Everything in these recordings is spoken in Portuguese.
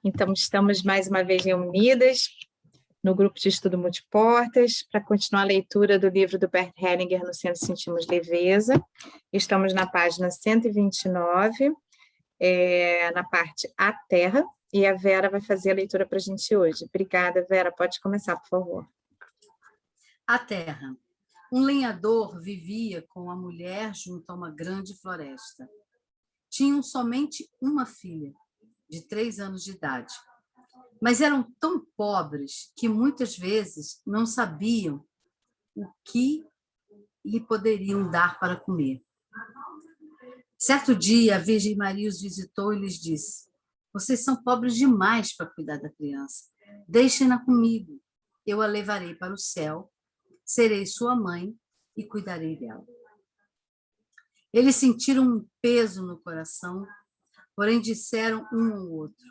Então, estamos mais uma vez reunidas no grupo de estudo Multiportas para continuar a leitura do livro do Bert Hellinger, No Centro Sentimos Leveza. Estamos na página 129, na parte A Terra, e a Vera vai fazer a leitura para a gente hoje. Obrigada, Vera. Pode começar, por favor. A Terra. Um lenhador vivia com a mulher junto a uma grande floresta. Tinham somente uma filha, de 3 anos de idade. Mas eram tão pobres que muitas vezes não sabiam o que lhe poderiam dar para comer. Certo dia, a Virgem Maria os visitou e lhes disse: "Vocês são pobres demais para cuidar da criança. Deixem-na comigo. Eu a levarei para o céu, serei sua mãe e cuidarei dela." Eles sentiram um peso no coração, porém disseram um ao outro: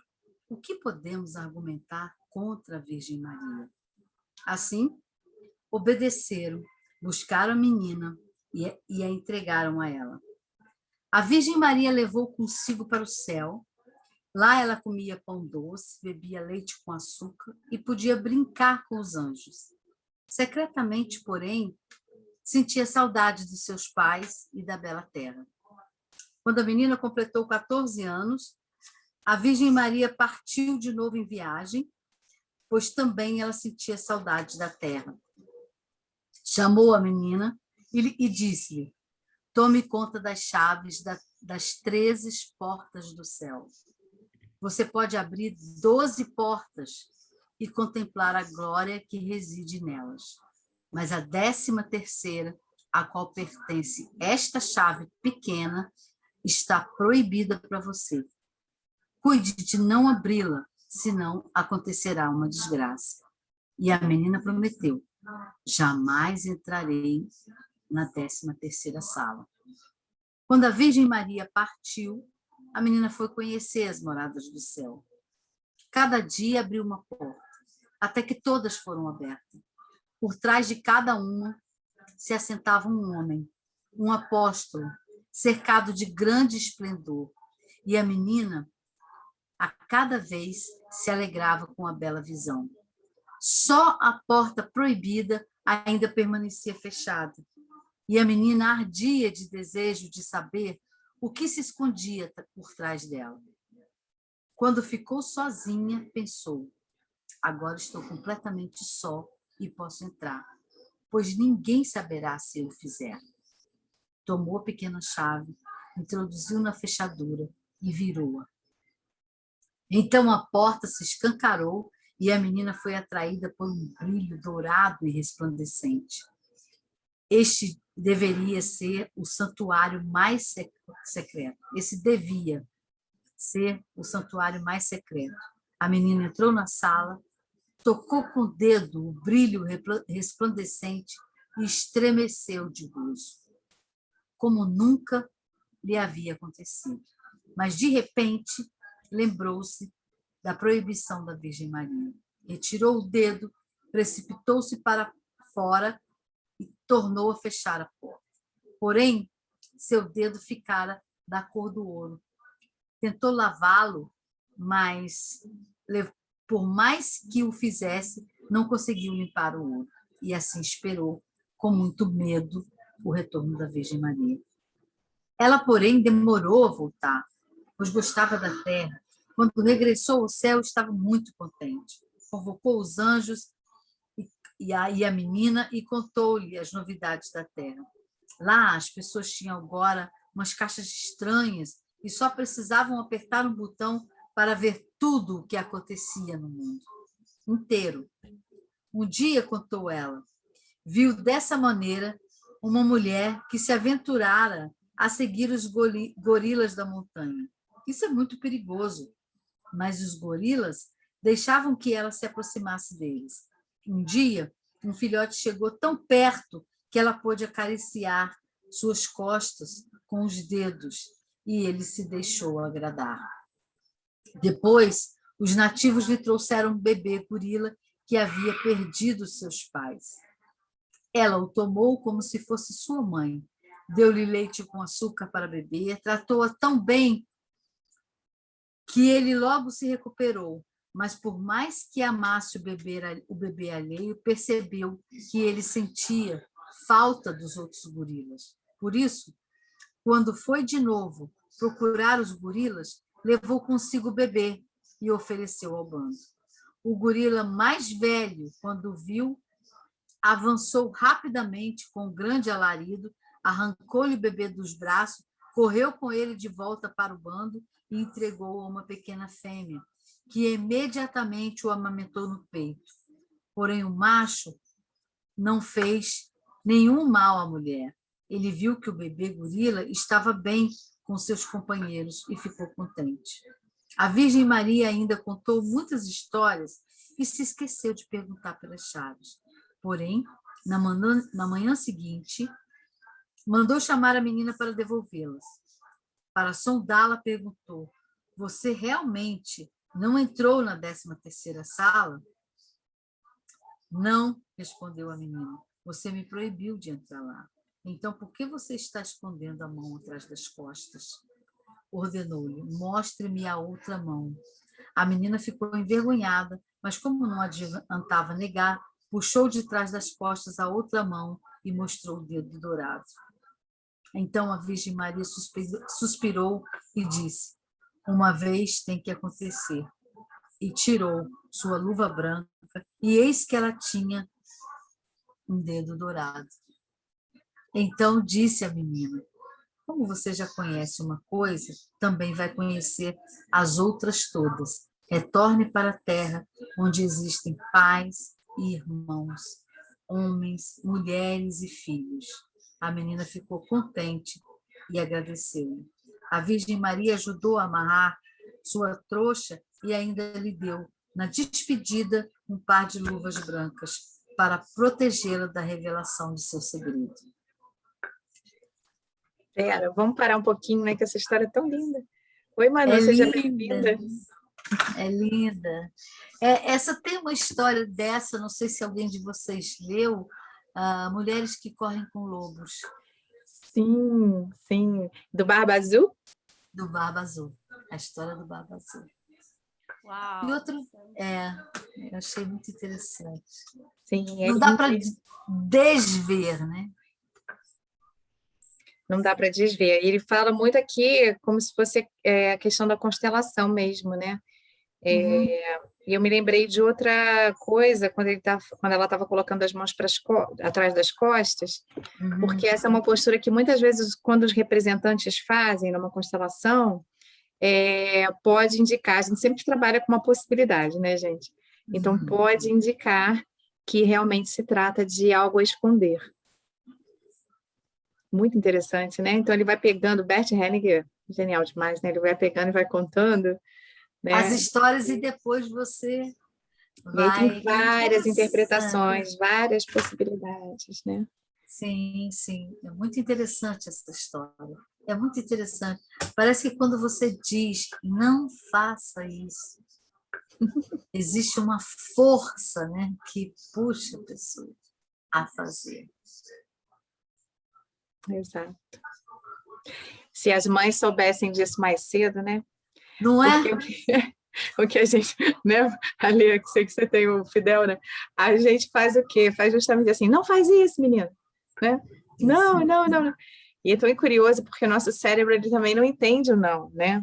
"O que podemos argumentar contra a Virgem Maria?" Assim, obedeceram, buscaram a menina e a entregaram a ela. A Virgem Maria levou consigo para o céu. Lá ela comia pão doce, bebia leite com açúcar e podia brincar com os anjos. Secretamente, porém, sentia saudade dos seus pais e da bela terra. Quando a menina completou 14 anos, a Virgem Maria partiu de novo em viagem, pois também ela sentia saudade da terra. Chamou a menina e disse-lhe: "Tome conta das chaves das 13 portas do céu. Você pode abrir 12 portas e contemplar a glória que reside nelas. Mas a 13ª, a qual pertence esta chave pequena, está proibida para você. Cuide de não abri-la, senão acontecerá uma desgraça." E a menina prometeu: "Jamais entrarei na 13ª sala." Quando a Virgem Maria partiu, a menina foi conhecer as moradas do céu. Cada dia abriu uma porta, até que todas foram abertas. Por trás de cada uma se assentava um homem, um apóstolo, cercado de grande esplendor. E a menina, a cada vez, se alegrava com a bela visão. Só a porta proibida ainda permanecia fechada. E a menina ardia de desejo de saber o que se escondia por trás dela. Quando ficou sozinha, pensou: "Agora estou completamente só e posso entrar, pois ninguém saberá se eu o fizer." Tomou a pequena chave, introduziu na fechadura e virou-a. Então a porta se escancarou e a menina foi atraída por um brilho dourado e resplandecente. Este deveria ser o santuário mais secreto. Esse devia ser o santuário mais secreto. A menina entrou na sala, tocou com o dedo o brilho resplandecente e estremeceu de gozo, como nunca lhe havia acontecido. Mas, de repente, lembrou-se da proibição da Virgem Maria. Retirou o dedo, precipitou-se para fora e tornou a fechar a porta. Porém, seu dedo ficara da cor do ouro. Tentou lavá-lo, mas, por mais que o fizesse, não conseguiu limpar o ouro. E assim esperou, com muito medo, o retorno da Virgem Maria. Ela, porém, demorou a voltar, pois gostava da terra. Quando regressou ao céu, estava muito contente. Convocou os anjos e a menina e contou-lhe as novidades da terra. Lá, as pessoas tinham agora umas caixas estranhas e só precisavam apertar um botão para ver tudo o que acontecia no mundo inteiro. Um dia, contou ela, viu dessa maneira uma mulher que se aventurara a seguir os gorilas da montanha. Isso é muito perigoso, mas os gorilas deixavam que ela se aproximasse deles. Um dia, um filhote chegou tão perto que ela pôde acariciar suas costas com os dedos e ele se deixou agradar. Depois, os nativos lhe trouxeram um bebê gorila que havia perdido seus pais. Ela o tomou como se fosse sua mãe, deu-lhe leite com açúcar para beber, tratou-a tão bem que ele logo se recuperou, mas por mais que amasse o bebê alheio, percebeu que ele sentia falta dos outros gorilas. Por isso, quando foi de novo procurar os gorilas, levou consigo o bebê e ofereceu ao bando. O gorila mais velho, quando viu, avançou rapidamente com um grande alarido, arrancou-lhe o bebê dos braços, correu com ele de volta para o bando e entregou-o a uma pequena fêmea, que imediatamente o amamentou no peito. Porém, o macho não fez nenhum mal à mulher. Ele viu que o bebê gorila estava bem com seus companheiros e ficou contente. A Virgem Maria ainda contou muitas histórias e se esqueceu de perguntar pelas chaves. Porém, na manhã seguinte, mandou chamar a menina para devolvê-las. Para sondá-la, perguntou: você realmente não entrou na 13ª sala? Não, respondeu a menina. Você me proibiu de entrar lá. Então, por que você está escondendo a mão atrás das costas? Ordenou-lhe: mostre-me a outra mão. A menina ficou envergonhada, mas como não adiantava negar, puxou de trás das costas a outra mão e mostrou o dedo dourado. Então a Virgem Maria suspirou e disse: uma vez tem que acontecer. E tirou sua luva branca, e eis que ela tinha um dedo dourado. Então disse a menina: como você já conhece uma coisa, também vai conhecer as outras todas. Retorne para a terra, onde existem pais e irmãos, homens, mulheres e filhos. A menina ficou contente e agradeceu-lhe. A Virgem Maria ajudou a amarrar sua trouxa e ainda lhe deu, na despedida, um par de luvas brancas para protegê-la da revelação de seu segredo. Pera, vamos parar um pouquinho, né? Que essa história é tão linda. Oi, Manu, É seja linda, bem-vinda. é linda. Essa tem uma história dessa, não sei se alguém de vocês leu, Mulheres que Correm com Lobos. Sim, sim. Do Barba Azul? Do Barba Azul. A história do Barba Azul. Uau. E outro, eu achei muito interessante. Sim, Não dá para desver, né? Não dá para desver. Ele fala muito aqui como se fosse a questão da constelação mesmo, né? E eu me lembrei de outra coisa quando ela estava colocando as mãos atrás das costas, porque essa é uma postura que muitas vezes, quando os representantes fazem numa constelação, pode indicar, a gente sempre trabalha com uma possibilidade, né, gente? Então, pode indicar que realmente se trata de algo a esconder. Muito interessante, né? Então, ele vai pegando, Bert Hellinger, genial demais, né? Ele vai pegando e vai contando, né? As histórias e depois você E aí tem vai... várias interpretações, várias possibilidades, né? Sim, sim. É muito interessante essa história. É muito interessante. Parece que quando você diz, não faça isso, existe uma força, né, que puxa a pessoa a fazer. Exato. Se as mães soubessem disso mais cedo, né? Não é? O que a gente, né? Ali, eu sei que você tem o Fidel, né? A gente faz o quê? Faz justamente assim, não faz isso, menino, né? Não, não, não, não. E é tão curioso porque o nosso cérebro ele também não entende o não, né?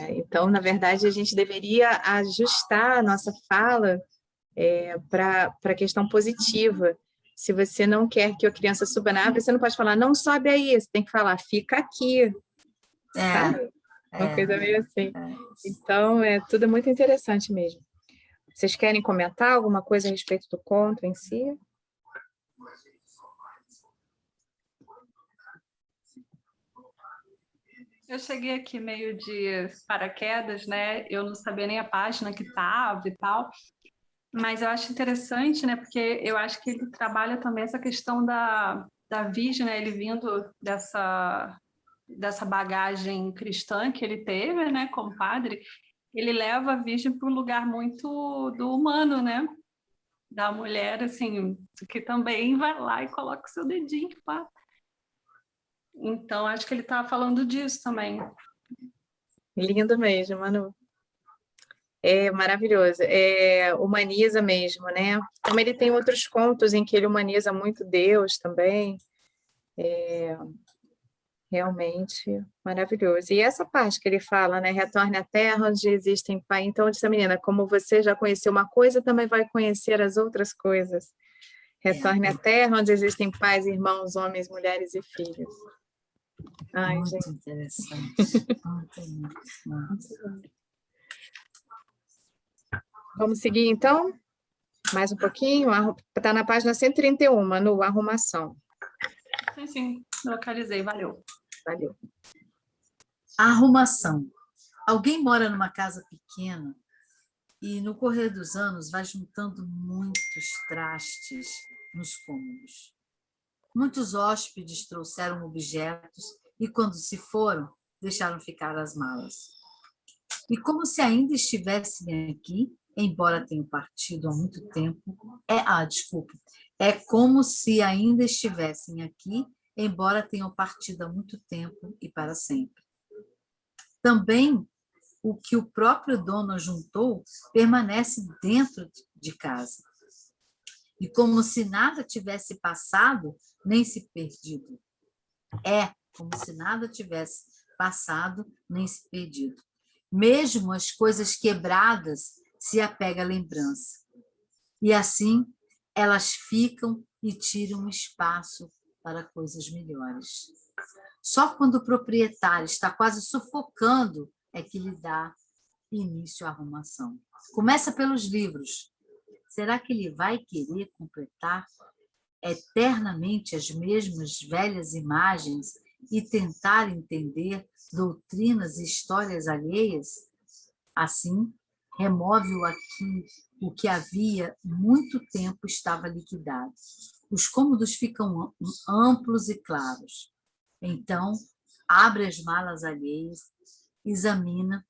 Então, na verdade, a gente deveria ajustar a nossa fala para a questão positiva. Se você não quer que a criança suba na árvore, você não pode falar, não sobe aí, você tem que falar, fica aqui, sabe? Uma coisa meio assim. Então, tudo muito interessante mesmo. Vocês querem comentar alguma coisa a respeito do conto em si? Eu cheguei aqui meio de paraquedas, né? Eu não sabia nem a página que estava e tal, mas eu acho interessante, né? Porque eu acho que ele trabalha também essa questão da Virgem, né? Ele vindo dessa bagagem cristã que ele teve, né? Como padre, ele leva a Virgem para um lugar muito do humano, né? Da mulher, assim, que também vai lá e coloca o seu dedinho, pá. Então, acho que ele está falando disso também. Lindo mesmo, Manu. É maravilhoso. Humaniza mesmo, né? Como ele tem outros contos em que ele humaniza muito Deus também. Realmente maravilhoso. E essa parte que ele fala, né? Retorne à terra onde existem pai. Então, disse a menina, como você já conheceu uma coisa, também vai conhecer as outras coisas. Retorne à terra onde existem pais, irmãos, homens, mulheres e filhos. Ai, Muito gente. interessante. Muito. Vamos seguir, então? Mais um pouquinho? Está na página 131, no Arrumação. Sim, localizei, valeu. Valeu. Arrumação. Alguém mora numa casa pequena e, no correr dos anos, vai juntando muitos trastes nos cômodos. Muitos hóspedes trouxeram objetos e, quando se foram, deixaram ficar as malas. E como se ainda estivessem aqui, embora tenham partido há muito tempo, desculpe, é como se ainda estivessem aqui, embora tenham partido há muito tempo e para sempre. Também o que o próprio dono juntou permanece dentro de casa. E como se nada tivesse passado, nem se perdido. Como se nada tivesse passado, nem se perdido. Mesmo as coisas quebradas se apega à lembrança. E assim elas ficam e tiram espaço para coisas melhores. Só quando o proprietário está quase sufocando é que lhe dá início à arrumação. Começa pelos livros. Será que ele vai querer completar eternamente as mesmas velhas imagens e tentar entender doutrinas e histórias alheias? Assim, remove-o aqui o que havia muito tempo estava liquidado. Os cômodos ficam amplos e claros. Então, abre as malas alheias, examina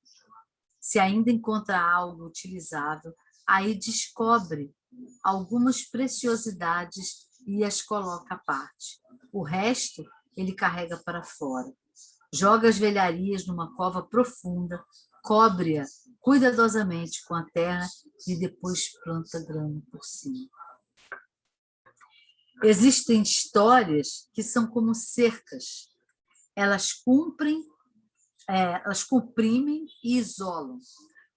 se ainda encontra algo utilizável, aí descobre algumas preciosidades e as coloca à parte. O resto ele carrega para fora. Joga as velharias numa cova profunda, cobre-a cuidadosamente com a terra e depois planta grama por cima. Existem histórias que são como cercas. Elas comprimem e isolam.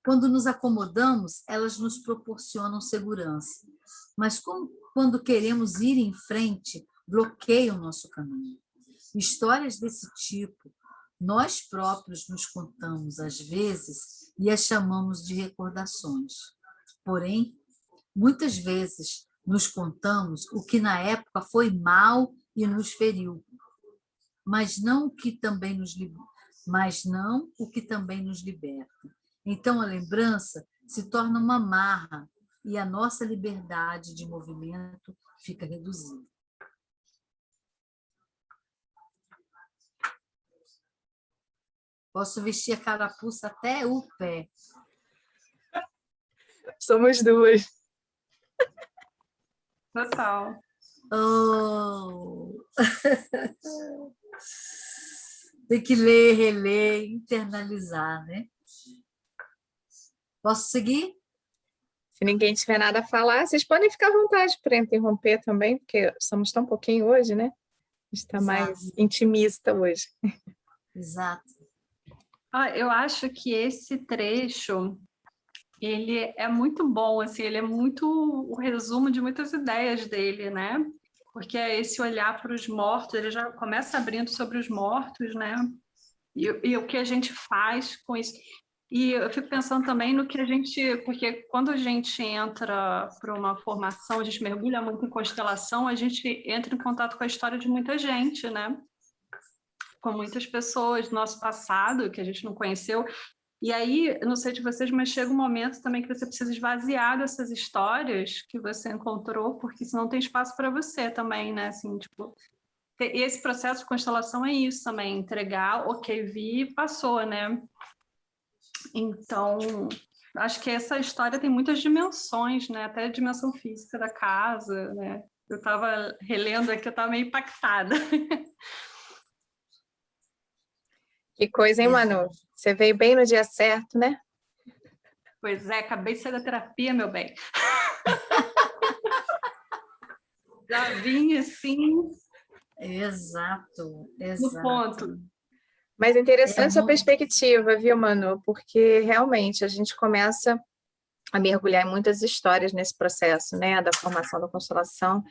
Quando nos acomodamos, elas nos proporcionam segurança. Mas quando queremos ir em frente, bloqueiam o nosso caminho. Histórias desse tipo, nós próprios nos contamos às vezes e as chamamos de recordações. Porém, muitas vezes nos contamos o que na época foi mal e nos feriu, mas não o que também nos liberta. Então, a lembrança se torna uma amarra e a nossa liberdade de movimento fica reduzida. Posso vestir a carapuça até o pé. Somos duas. Total. Oh! Tem que ler, reler, internalizar, né? Posso seguir? Se ninguém tiver nada a falar, vocês podem ficar à vontade para interromper também, porque somos tão pouquinho hoje, né? Está mais intimista hoje. Exato. Eu acho que esse trecho ele é muito bom, assim, ele é muito o resumo de muitas ideias dele, né? Porque é esse olhar para os mortos, ele já começa abrindo sobre os mortos, né? E o que a gente faz com isso. E eu fico pensando também no que a gente... Porque quando a gente entra para uma formação, a gente mergulha muito em constelação, a gente entra em contato com a história de muita gente, né? Com muitas pessoas do nosso passado, que a gente não conheceu. E aí, eu não sei de vocês, mas chega um momento também que você precisa esvaziar dessas histórias que você encontrou, porque senão tem espaço para você também, né? Assim, tipo, esse processo de constelação é isso também, entregar, ok, vi, passou, né? Então, acho que essa história tem muitas dimensões, né? Até a dimensão física da casa, né? Eu estava relendo aqui, eu estava meio impactada. Que coisa, hein, Manu? Você veio bem no dia certo, né? Pois é, acabei de sair da terapia, meu bem. Já vim assim, Exato, no exato. ponto. Mas interessante sua muito- perspectiva, viu, Manu? Porque realmente a gente começa a mergulhar em muitas histórias nesse processo, né, da formação da constelação,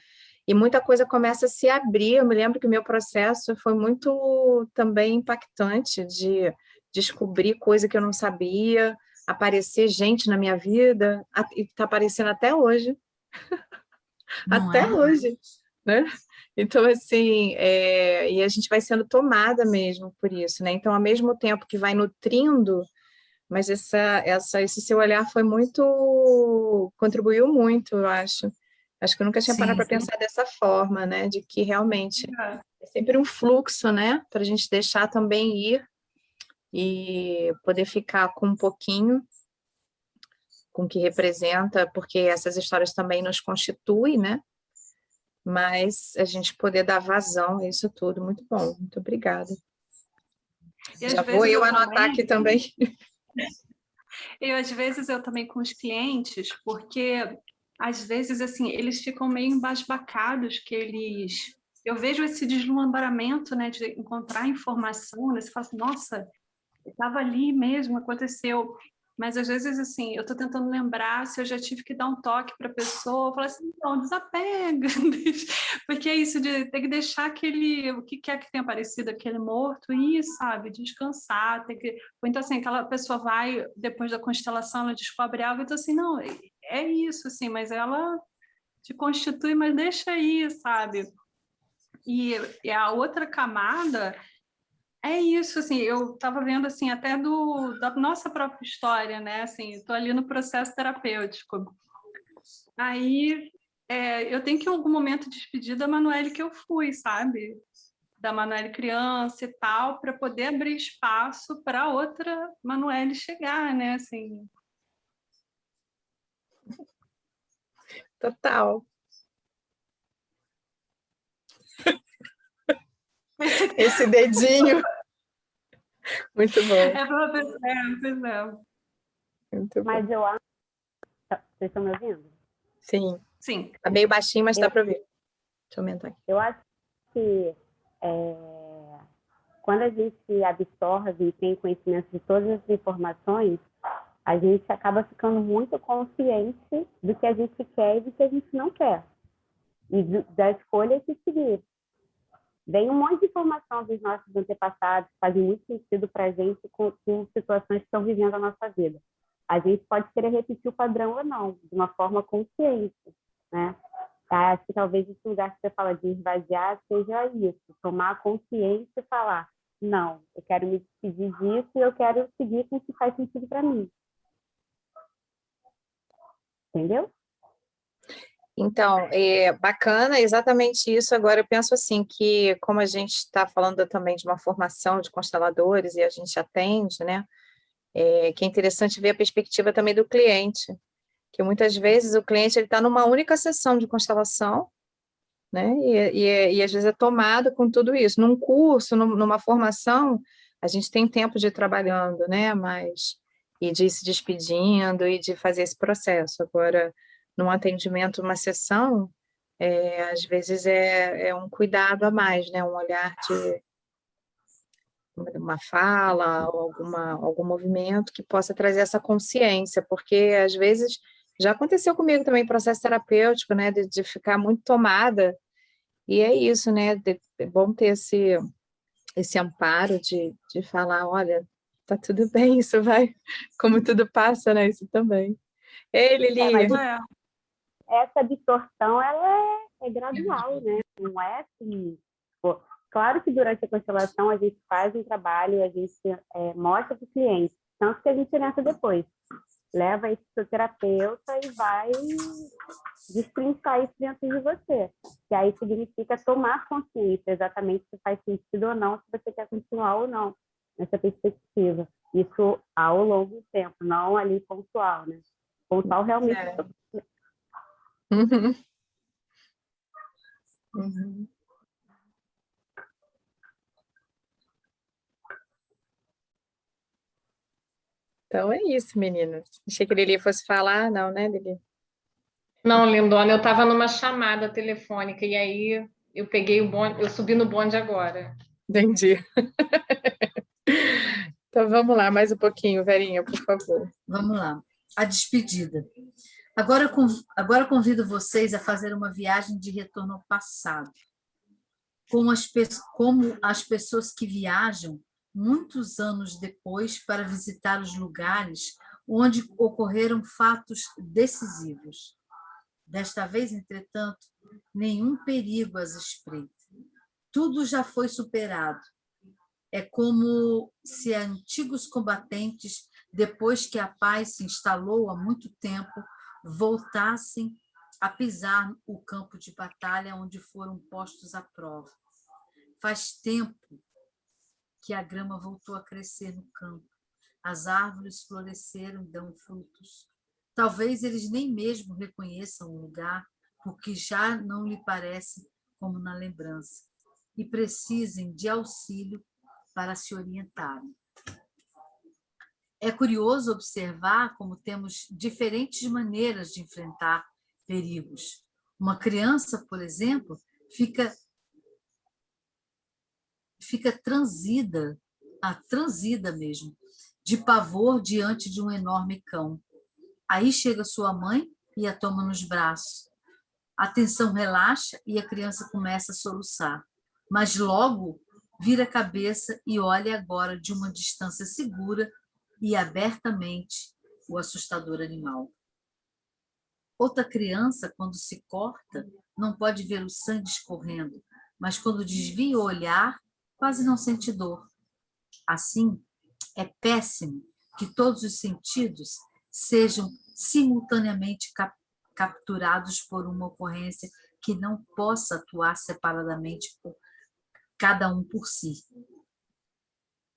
e muita coisa começa a se abrir. Eu me lembro que o meu processo foi muito também impactante de descobrir coisa que eu não sabia, aparecer gente na minha vida, e está aparecendo até hoje, Não até é? hoje, né? Então, assim, e a gente vai sendo tomada mesmo por isso, né? Então, ao mesmo tempo que vai nutrindo, mas esse seu olhar foi muito, contribuiu muito, eu acho. Acho que eu nunca tinha parado Sim, para pensar dessa forma, né? De que realmente é sempre um fluxo, né? Para a gente deixar também ir e poder ficar com um pouquinho, com o que representa, porque essas histórias também nos constituem, né? Mas a gente poder dar vazão a isso tudo, muito bom, muito obrigada. E às Já vou vezes eu eu anotar aqui também. às vezes eu também com os clientes, porque às vezes assim, eles ficam meio embasbacados que eles eu vejo esse deslumbramento, né, de encontrar informação, né? Você fala assim, nossa, estava ali mesmo, aconteceu. Mas às vezes, assim, eu estou tentando lembrar se eu já tive que dar um toque para a pessoa, falar assim, não, desapega, porque é isso de ter que deixar aquele, o que quer que tenha aparecido, aquele morto, ir, sabe, descansar, ter que... Ou então, assim, aquela pessoa vai, depois da constelação, ela descobre algo, então, assim, não, é isso, assim, mas ela te constitui, mas deixa aí, sabe? E a outra camada é isso, assim, eu estava vendo, assim, até da nossa própria história, né, assim, estou ali no processo terapêutico. Aí, eu tenho que, em algum momento, despedir da Manuele que eu fui, sabe? Da Manuele criança e tal, para poder abrir espaço para outra Manuele chegar, né, assim. Total. Esse dedinho. Muito bom, É para pois é. muito bom. Mas eu acho. Vocês estão me ouvindo? Sim, Sim, tá meio baixinho, mas dá Eu, para ouvir. Deixa eu aumentar aqui. eu acho que quando a gente absorve e tem conhecimento de todas as informações, a gente acaba ficando muito consciente do que a gente quer e do que a gente não quer. E da escolha que seguir. Vem um monte de informação dos nossos antepassados que fazem muito sentido para a gente com situações que estão vivendo a nossa vida. A gente pode querer repetir o padrão ou não, de uma forma consciente, né? Acho que talvez esse lugar que você fala de esvaziar seja isso, tomar consciência e falar, não, eu quero me despedir disso e eu quero seguir com o que faz sentido para mim. Entendeu? Então, é bacana exatamente isso. Agora, eu penso assim, que como a gente está falando também de uma formação de consteladores e a gente atende, né? Que é interessante ver a perspectiva também do cliente, que muitas vezes o cliente está numa única sessão de constelação, né? E às vezes é tomado com tudo isso. Num curso, numa formação, a gente tem tempo de ir trabalhando, né? Mas, e de ir se despedindo e de fazer esse processo. Agora, num atendimento, uma sessão, às vezes é um cuidado a mais, né? Um olhar de uma fala, ou algum movimento que possa trazer essa consciência, porque às vezes já aconteceu comigo também processo terapêutico, né? De ficar muito tomada. E é isso, né? É bom ter esse amparo de falar, olha, tá tudo bem, isso vai, como tudo passa, né? Isso também. Ei, Mas Lili, é. essa absorção, ela é gradual, né? Não é assim... Pô, claro que durante a constelação a gente faz um trabalho, a gente mostra para o cliente, tanto que a gente orienta depois. Leva isso para o terapeuta e vai destrinchar isso dentro de você. Que aí significa tomar consciência exatamente se faz sentido ou não, se você quer continuar ou não nessa perspectiva. Isso ao longo do tempo, não ali pontual, né? Pontual realmente. Uhum. Uhum. Então é isso, meninas. Achei que a Lili fosse falar, não, né, Lili? Não, lindona, eu estava numa chamada telefônica e aí eu peguei o bonde, eu subi no bonde agora. Entendi. Então vamos lá, mais um pouquinho, Verinha, por favor. Vamos lá. A despedida. Agora convido vocês a fazer uma viagem de retorno ao passado. Como as pessoas que viajam muitos anos depois para visitar os lugares onde ocorreram fatos decisivos. Desta vez, entretanto, nenhum perigo as espreita. Tudo já foi superado. É como se antigos combatentes, depois que a paz se instalou há muito tempo, voltassem a pisar o campo de batalha onde foram postos à prova. Faz tempo que a grama voltou a crescer no campo. As árvores floresceram e dão frutos. Talvez eles nem mesmo reconheçam o lugar, porque já não lhe parece como na lembrança, e precisem de auxílio para se orientarem. É curioso observar como temos diferentes maneiras de enfrentar perigos. Uma criança, por exemplo, fica transida mesmo, de pavor diante de um enorme cão. Aí chega sua mãe e a toma nos braços. A tensão relaxa e a criança começa a soluçar, mas logo vira a cabeça e olha agora de uma distância segura e abertamente o assustador animal. Outra criança, quando se corta, não pode ver o sangue escorrendo, mas quando desvia o olhar, quase não sente dor. Assim, é péssimo que todos os sentidos sejam simultaneamente capturados por uma ocorrência que não possa atuar separadamente por cada um por si.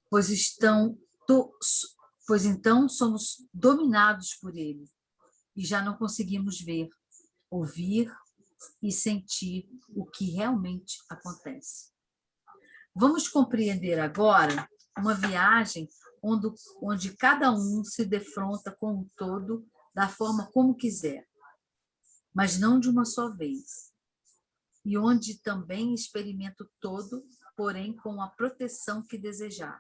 Pois então somos dominados por ele e já não conseguimos ver, ouvir e sentir o que realmente acontece. Vamos compreender agora uma viagem onde cada um se defronta com o todo da forma como quiser, mas não de uma só vez, e onde também experimenta o todo, porém com a proteção que desejar.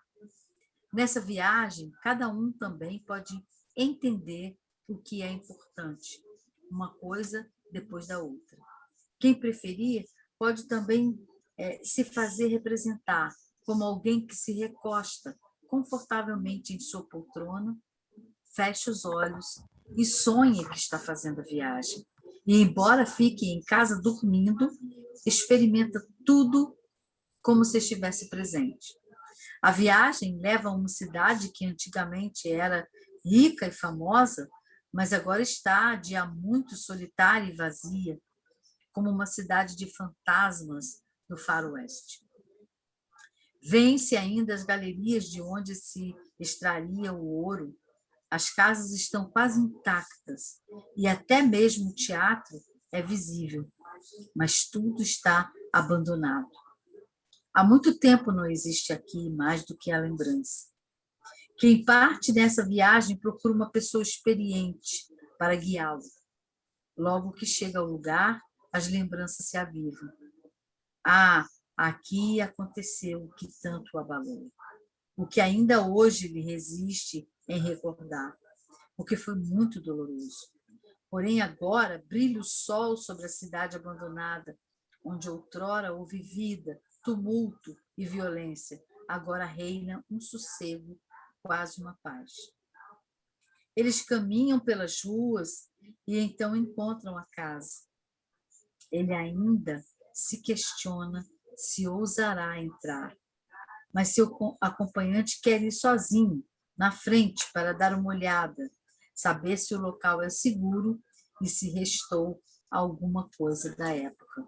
Nessa viagem, cada um também pode entender o que é importante, uma coisa depois da outra. Quem preferir pode também se fazer representar como alguém que se recosta confortavelmente em sua poltrona, fecha os olhos e sonha que está fazendo a viagem. E, embora fique em casa dormindo, experimenta tudo como se estivesse presente. A viagem leva a uma cidade que antigamente era rica e famosa, mas agora está de há muito solitária e vazia, como uma cidade de fantasmas do faroeste. Vêm-se ainda as galerias de onde se extraía o ouro, as casas estão quase intactas e até mesmo o teatro é visível, mas tudo está abandonado. Há muito tempo não existe aqui mais do que a lembrança. Quem parte dessa viagem procura uma pessoa experiente para guiá-lo. Logo que chega ao lugar, as lembranças se avivam. Ah, aqui aconteceu o que tanto o abalou. O que ainda hoje lhe resiste em recordar, porque foi muito doloroso. Porém, agora brilha o sol sobre a cidade abandonada, onde outrora houve vida, tumulto e violência. Agora reina um sossego, quase uma paz. Eles caminham pelas ruas e então encontram a casa. Ele ainda se questiona se ousará entrar, mas seu acompanhante quer ir sozinho, na frente, para dar uma olhada, saber se o local é seguro e se restou alguma coisa da época.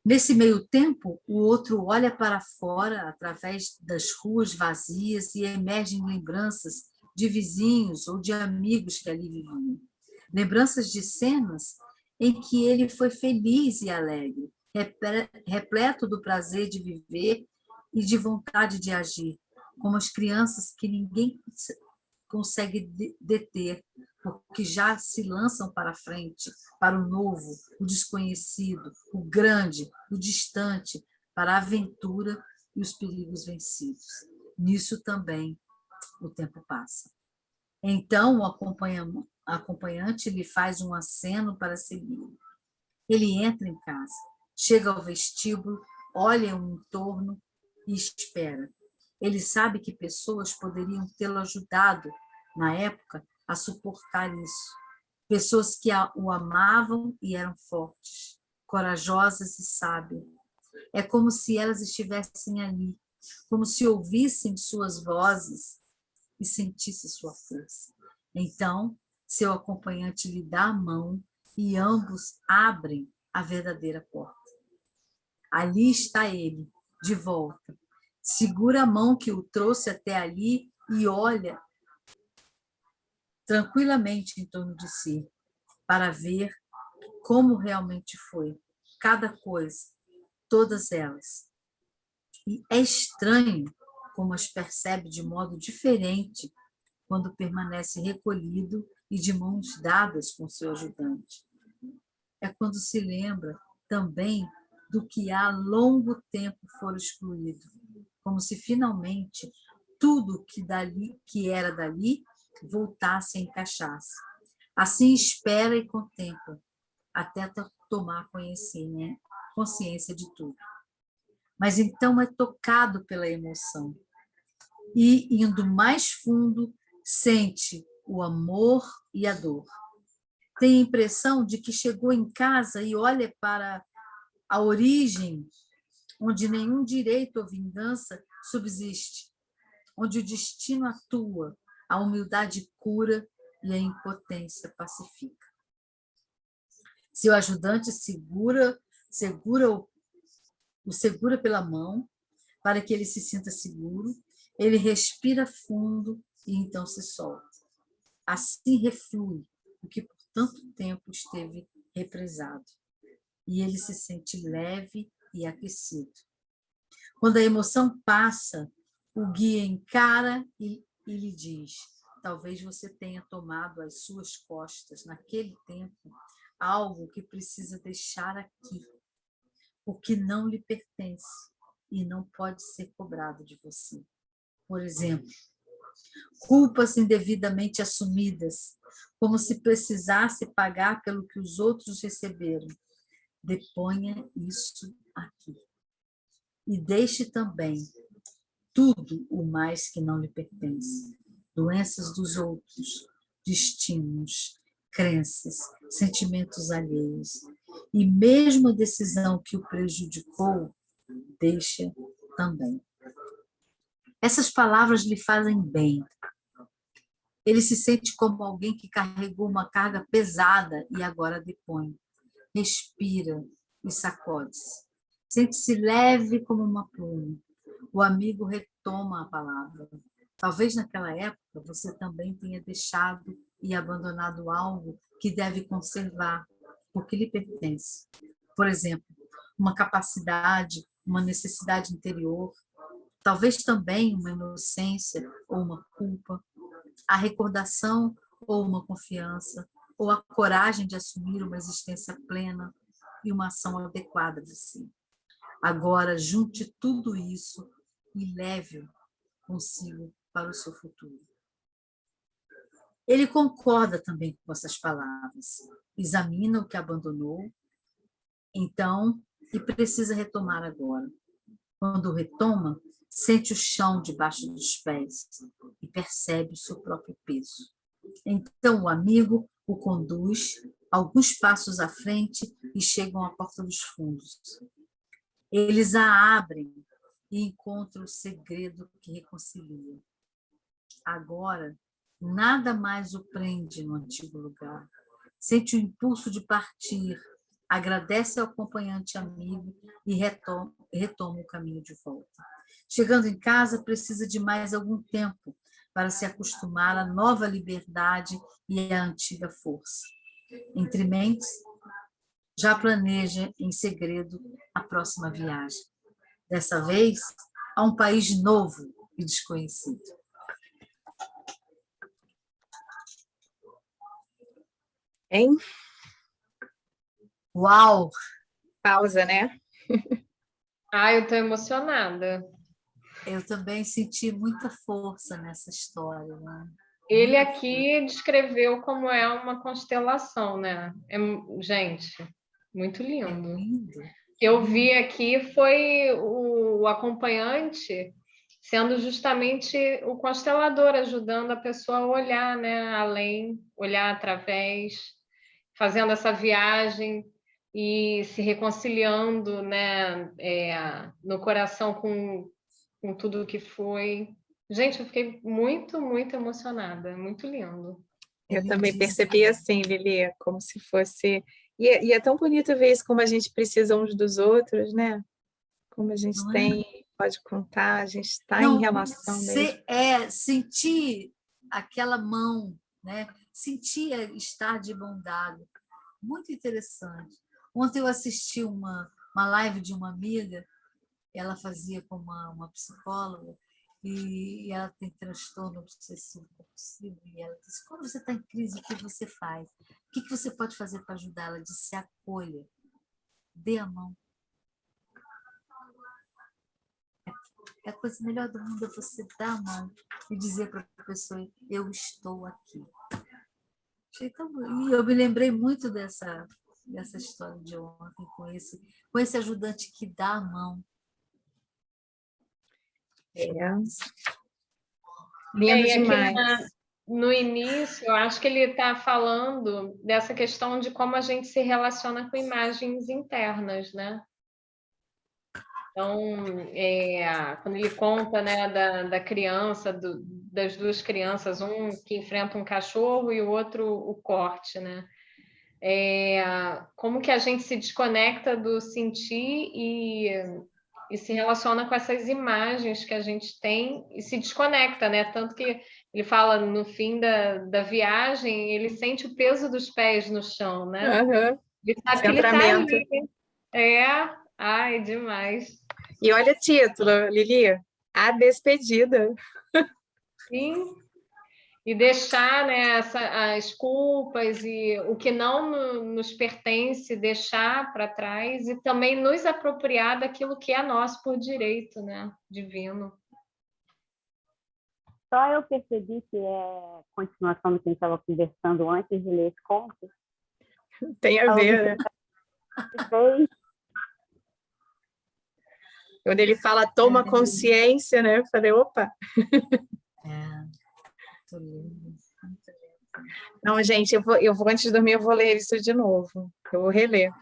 Nesse meio tempo, o outro olha para fora, através das ruas vazias, e emergem lembranças de vizinhos ou de amigos que ali viviam. Lembranças de cenas em que ele foi feliz e alegre, repleto do prazer de viver e de vontade de agir, como as crianças que ninguém consegue deter, porque já se lançam para frente, para o novo, o desconhecido, o grande, o distante, para a aventura e os perigos vencidos. Nisso também o tempo passa. Então, o acompanhante lhe faz um aceno para segui-lo. Ele entra em casa, chega ao vestíbulo, olha o entorno e espera. Ele sabe que pessoas poderiam tê-lo ajudado, na época, a suportar isso. Pessoas que o amavam e eram fortes, corajosas e sábias. É como se elas estivessem ali, como se ouvissem suas vozes e sentissem sua força. Então, seu acompanhante lhe dá a mão e ambos abrem a verdadeira porta. Ali está ele, de volta. Segura a mão que o trouxe até ali e olha tranquilamente em torno de si, para ver como realmente foi, cada coisa, todas elas. E é estranho como as percebe de modo diferente quando permanece recolhido e de mãos dadas com seu ajudante. É quando se lembra também do que há longo tempo fora excluído, como se finalmente tudo que era dali voltasse a encaixar-se. Assim espera e contempla, até tomar consciência de tudo. Mas então é tocado pela emoção e, indo mais fundo, sente o amor e a dor. Tem a impressão de que chegou em casa e olha para a origem, onde nenhum direito ou vingança subsiste, onde o destino atua, a humildade cura e a impotência pacifica. Seu ajudante o segura pela mão para que ele se sinta seguro, ele respira fundo e então se solta. Assim reflui o que por tanto tempo esteve represado, e ele se sente leve e aquecido. Quando a emoção passa, o guia encara e lhe diz: talvez você tenha tomado às suas costas, naquele tempo, algo que precisa deixar aqui, o que não lhe pertence e não pode ser cobrado de você. Por exemplo, culpas indevidamente assumidas, como se precisasse pagar pelo que os outros receberam. Deponha isso aqui. E deixe também tudo o mais que não lhe pertence. Doenças dos outros, destinos, crenças, sentimentos alheios. E mesmo a decisão que o prejudicou, deixa também. Essas palavras lhe fazem bem. Ele se sente como alguém que carregou uma carga pesada e agora depõe. Respira e sacode-se. Sente-se leve como uma pluma. O amigo retoma a palavra. Talvez naquela época você também tenha deixado e abandonado algo que deve conservar, porque lhe pertence. Por exemplo, uma capacidade, uma necessidade interior, talvez também uma inocência ou uma culpa, a recordação ou uma confiança, ou a coragem de assumir uma existência plena e uma ação adequada de si. Agora, junte tudo isso e leve-o consigo para o seu futuro. Ele concorda também com essas palavras, examina o que abandonou, então, e precisa retomar agora. Quando retoma, sente o chão debaixo dos pés e percebe o seu próprio peso. Então, o amigo o conduz alguns passos à frente e chegam à porta dos fundos. Eles a abrem e encontram o segredo que reconcilia. Agora, nada mais o prende no antigo lugar. Sente o impulso de partir, agradece ao acompanhante amigo e retoma o caminho de volta. Chegando em casa, precisa de mais algum tempo para se acostumar à nova liberdade e à antiga força. Entre mentes, já planeja em segredo a próxima viagem. Dessa vez, a um país novo, e desconhecido. Hein? Uau! Pausa, né? Eu estou emocionada. Eu também senti muita força nessa história, né? Ele aqui descreveu como é uma constelação, né? Gente, muito É lindo. lindo. Eu vi aqui foi o acompanhante sendo justamente o constelador, ajudando a pessoa a olhar, né? Além, olhar através, fazendo essa viagem e se reconciliando, né? No coração com tudo que foi. Gente, eu fiquei muito, muito emocionada, muito lindo. Eu também lindíssimo. percebi assim, Lili, como se fosse. E é tão bonito ver isso, como a gente precisa uns dos outros, né? Como a gente Não é? tem, pode contar, a gente está em Não, relação mesmo. sentir aquela mão, né? Sentir estar de mão dada. Muito interessante. Ontem eu assisti uma live de uma amiga, ela fazia com uma psicóloga, e ela tem transtorno obsessivo compulsivo, e ela disse, quando você está em crise, o que você faz? O que você pode fazer para ajudar? Ela disse, acolha, dê a mão. É a coisa melhor do mundo é você dar a mão e dizer para a pessoa, eu estou aqui. E eu me lembrei muito dessa história de ontem, com esse ajudante que dá a mão. Lindo E aqui demais. no início, eu acho que ele está falando dessa questão de como a gente se relaciona com imagens internas, né? Então, quando ele conta, né, da criança, das duas crianças, um que enfrenta um cachorro e o outro o corte, né? Como que a gente se desconecta do sentir e se relaciona com essas imagens que a gente tem e se desconecta, né? Tanto que ele fala no fim da viagem, ele sente o peso dos pés no chão, né? Uhum. Ele sabe que ele está Centramento. ali. Ai, demais. E olha o título, Lili, A Despedida. Sim. E deixar, né, as culpas e o que não nos pertence, deixar para trás e também nos apropriar daquilo que é nosso por direito, né, divino. Só eu percebi que é continuação do que a gente estava conversando antes de ler esse conto. Tem a ver, né? Quando ele fala toma consciência, né? Eu falei, opa. Muito lindo. Não, gente, eu vou antes de dormir, eu vou ler isso de novo. Eu vou reler.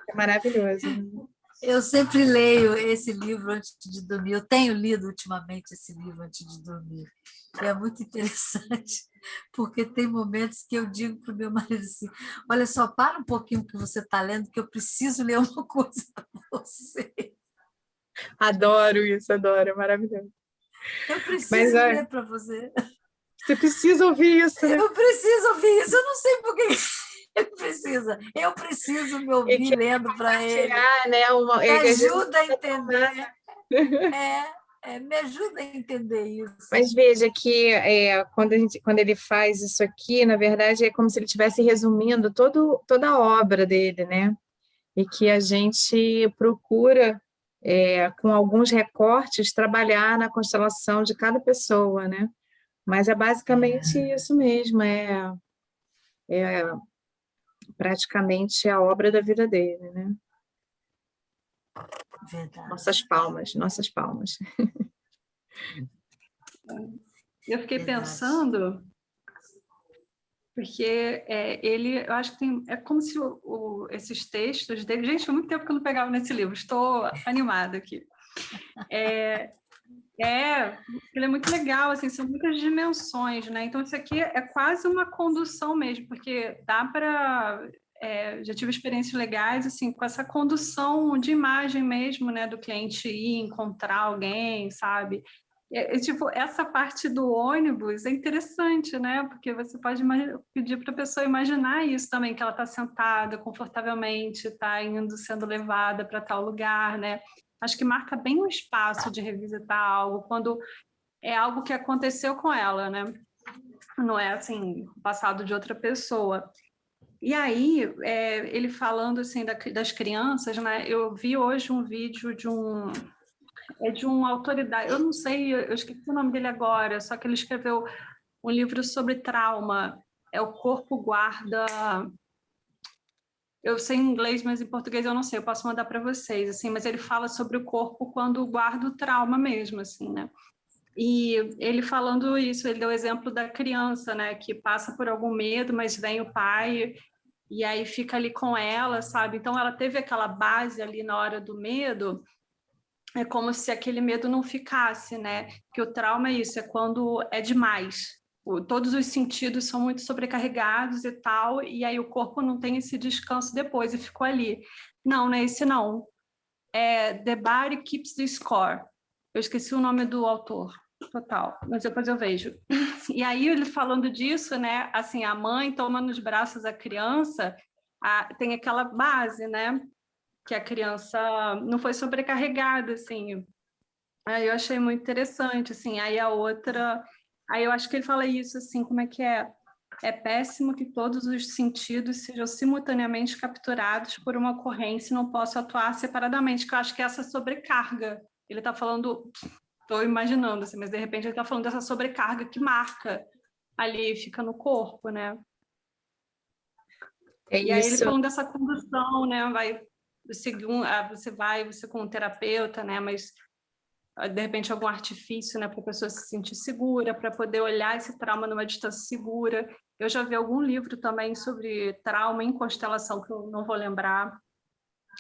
É maravilhoso. Eu sempre leio esse livro antes de dormir. Eu tenho lido ultimamente esse livro antes de dormir. E é muito interessante, porque tem momentos que eu digo para o meu marido assim, olha só, para um pouquinho o que você está lendo, que eu preciso ler uma coisa para você. Adoro isso, adoro, é maravilhoso. Eu preciso ler para você. Você precisa ouvir isso, né? Eu preciso ouvir isso, eu não sei por que ele precisa. Eu preciso me ouvir lendo para ele. Né, me ajuda a entender. Me ajuda a entender isso. Mas veja que quando ele faz isso aqui, na verdade, é como se ele estivesse resumindo toda a obra dele, né? E que a gente procura, com alguns recortes, trabalhar na constelação de cada pessoa, né? Mas é basicamente isso mesmo, é praticamente a obra da vida dele, né? Verdade. Nossas palmas. Eu fiquei pensando, porque eu acho que é como se esses textos dele... Gente, há muito tempo que eu não pegava nesse livro, estou animada aqui. Ele é muito legal, assim, são muitas dimensões, né? Então, isso aqui é quase uma condução mesmo, porque dá para... já tive experiências legais, assim, com essa condução de imagem mesmo, né? Do cliente ir encontrar alguém, sabe? Tipo, essa parte do ônibus é interessante, né? Porque você pode pedir para a pessoa imaginar isso também, que ela está sentada confortavelmente, está sendo levada para tal lugar, né? Acho que marca bem o espaço de revisitar algo, quando é algo que aconteceu com ela, né? Não é assim, passado de outra pessoa. E aí, ele falando assim das crianças, né? Eu vi hoje um vídeo de uma autoridade, eu não sei, eu esqueci o nome dele agora, só que ele escreveu um livro sobre trauma. É O Corpo Guarda. Eu sei em inglês, mas em português eu não sei, eu posso mandar para vocês, assim, mas ele fala sobre o corpo quando guarda o trauma mesmo, assim, né? E ele falando isso, ele deu o exemplo da criança, né, que passa por algum medo, mas vem o pai e aí fica ali com ela, sabe? Então ela teve aquela base ali na hora do medo, é como se aquele medo não ficasse, né? Que o trauma é isso, é quando é demais. Todos os sentidos são muito sobrecarregados e tal, e aí o corpo não tem esse descanso depois e ficou ali. Não, não é esse não. É The Body Keeps the Score. Eu esqueci o nome do autor, total, mas depois eu vejo. E aí ele falando disso, né? Assim, a mãe toma nos braços a criança, tem aquela base, né? Que a criança não foi sobrecarregada, assim. Aí eu achei muito interessante, assim. Aí a outra, aí eu acho que ele fala isso, assim, como é que é? É péssimo que todos os sentidos sejam simultaneamente capturados por uma ocorrência e não possam atuar separadamente, que eu acho que é essa sobrecarga. Ele está falando, estou imaginando, assim, mas de repente ele está falando dessa sobrecarga que marca ali, fica no corpo, né? É E aí ele isso. falando dessa condução, né? Você com um terapeuta, né? Mas de repente algum artifício, né, para a pessoa se sentir segura, para poder olhar esse trauma numa distância segura. Eu já vi algum livro também sobre trauma em constelação, que eu não vou lembrar.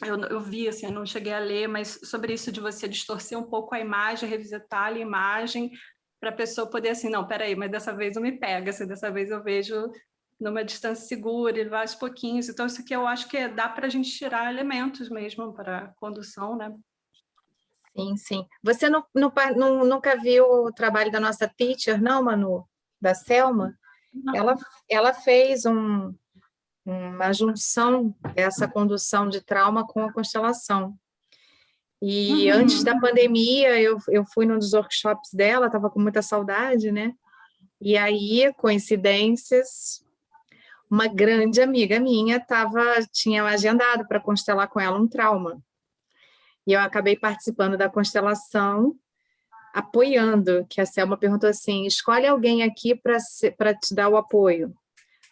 Eu vi, assim, eu não cheguei a ler, mas sobre isso de você distorcer um pouco a imagem, revisitar a imagem, para a pessoa poder, assim, não, peraí, mas dessa vez não me pega, assim, dessa vez eu vejo numa distância segura, ele vai aos pouquinhos. Então, isso aqui eu acho que dá para a gente tirar elementos mesmo para condução, né? Sim, sim. Você nunca viu o trabalho da nossa teacher, não, Manu? Da Selma? Ela, ela fez uma junção dessa condução de trauma com a constelação. E antes da pandemia, eu fui num dos workshops dela, estava com muita saudade, né? E aí, coincidências, uma grande amiga minha tinha agendado para constelar com ela um trauma. E eu acabei participando da constelação, apoiando, que a Selma perguntou assim, escolhe alguém aqui para te dar o apoio.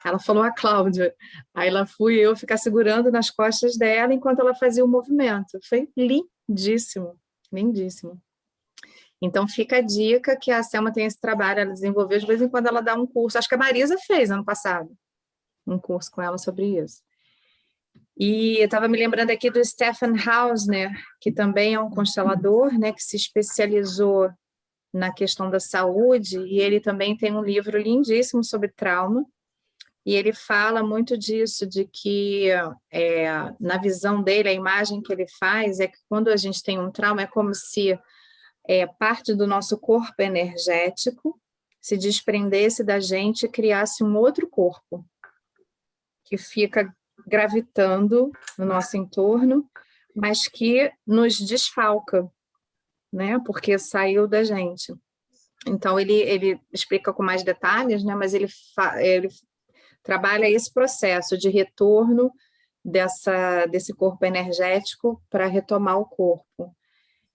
Ela falou a Cláudia. Aí lá fui eu ficar segurando nas costas dela enquanto ela fazia o movimento. Foi lindíssimo, lindíssimo. Então fica a dica que a Selma tem esse trabalho, ela desenvolveu, de vez em quando ela dá um curso, acho que a Marisa fez ano passado, um curso com ela sobre isso. E eu estava me lembrando aqui do Stephen Hausner, que também é um constelador, né, que se especializou na questão da saúde, e ele também tem um livro lindíssimo sobre trauma, e ele fala muito disso, de que, na visão dele, a imagem que ele faz é que quando a gente tem um trauma, é como se parte do nosso corpo energético se desprendesse da gente e criasse um outro corpo, que fica gravitando no nosso entorno, mas que nos desfalca, né? Porque saiu da gente. Então, ele explica com mais detalhes, né? Mas ele trabalha esse processo de retorno desse corpo energético para retomar o corpo.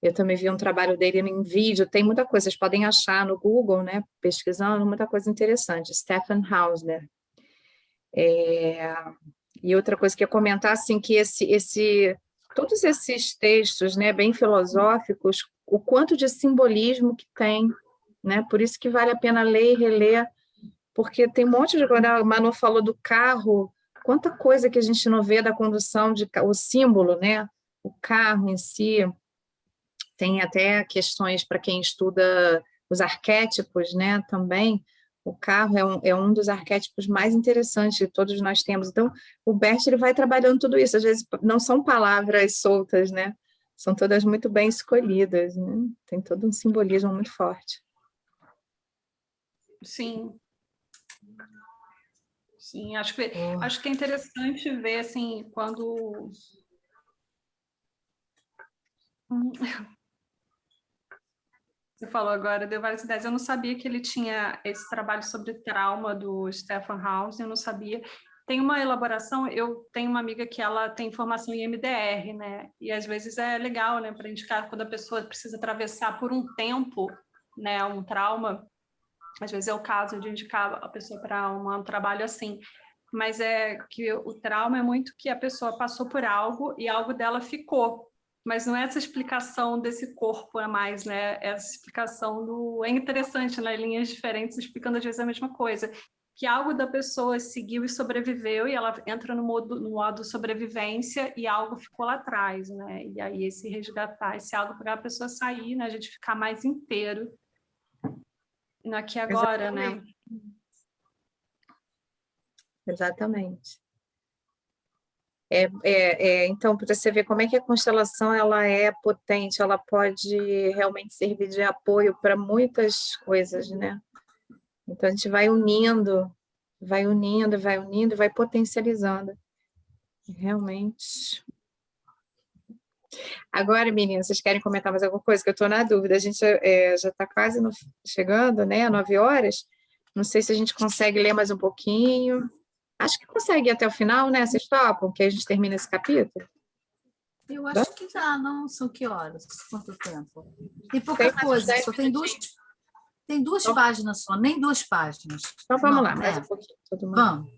Eu também vi um trabalho dele em vídeo, tem muita coisa, vocês podem achar no Google, né? Pesquisando, muita coisa interessante. Stephen Hausner. E outra coisa que eu ia comentar, assim, que todos esses textos, né, bem filosóficos, o quanto de simbolismo que tem, né? Por isso que vale a pena ler e reler, porque tem um monte de coisa. A Manu falou do carro, quanta coisa que a gente não vê da condução, o símbolo, né? O carro em si. Tem até questões para quem estuda os arquétipos, né? Também. O carro é um dos arquétipos mais interessantes que todos nós temos. Então, o Bert ele vai trabalhando tudo isso. Às vezes não são palavras soltas, né? São todas muito bem escolhidas, né? Tem todo um simbolismo muito forte. Sim. Sim, acho que é interessante ver, assim, quando... Você falou agora, deu várias ideias. Eu não sabia que ele tinha esse trabalho sobre trauma do Stefan House, eu não sabia. Tem uma elaboração, eu tenho uma amiga que ela tem formação em MDR, né? E às vezes é legal, né, para indicar quando a pessoa precisa atravessar por um tempo, né, um trauma. Às vezes é o caso de indicar a pessoa para um trabalho assim. Mas é que o trauma é muito que a pessoa passou por algo e algo dela ficou. Mas não é essa explicação desse corpo a mais, né? Essa explicação do... É interessante, né? Linhas diferentes explicando às vezes a mesma coisa. Que algo da pessoa seguiu e sobreviveu e ela entra no modo sobrevivência e algo ficou lá atrás, né? E aí esse resgatar, esse algo para a pessoa sair, né? A gente ficar mais inteiro no aqui e agora, né? Exatamente. Então, para você ver como é que a constelação ela é potente, ela pode realmente servir de apoio para muitas coisas, né? Então, a gente vai unindo, vai unindo, vai unindo, vai potencializando. Realmente. Agora, meninas, vocês querem comentar mais alguma coisa? Que eu estou na dúvida. A gente já está quase chegando, né? 9 horas. Não sei se a gente consegue ler mais um pouquinho. Acho que consegue ir até o final, né? Vocês topam que a gente termina esse capítulo? Eu acho que já, não? São que horas? Quanto tempo? Tem pouca Tem mais uns coisa, 10 só tem minutinhos. duas páginas só, nem 2 páginas. Então vamos Não, lá, mais um pouquinho. Todo mundo. Vamos.